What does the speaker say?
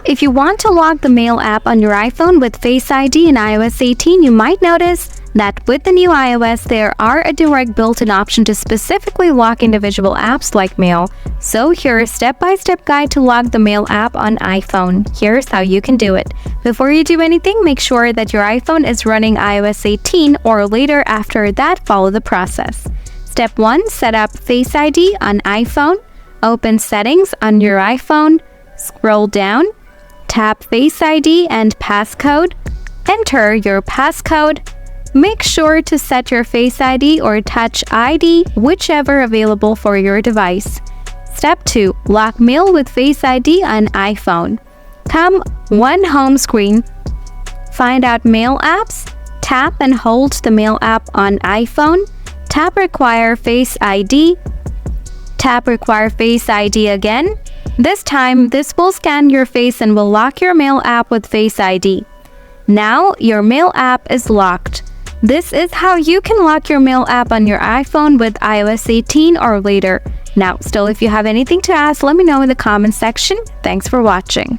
If you want to lock the Mail app on your iPhone with Face ID in iOS 18, you might notice that with the new iOS, there are a direct built-in option to specifically lock individual apps like Mail. So here's a step-by-step guide to lock the Mail app on iPhone. Here's how you can do it. Before you do anything, make sure that your iPhone is running iOS 18 or later. After that, follow the process. Step 1. Set up Face ID on iPhone. Open Settings on your iPhone. Scroll down. Tap Face ID and Passcode. Enter your passcode. Make sure to set your Face ID or Touch ID, whichever available for your device. Step 2. Lock Mail with Face ID on iPhone. Come one home screen. Find out Mail apps. Tap and hold the Mail app on iPhone. Tap Require Face ID. Tap Require Face ID again. This time, this will scan your face and will lock your Mail app with Face ID. Now, your Mail app is locked. This is how you can lock your Mail app on your iPhone with iOS 18 or later. Now, still, if you have anything to ask, let me know in the comment section. Thanks for watching.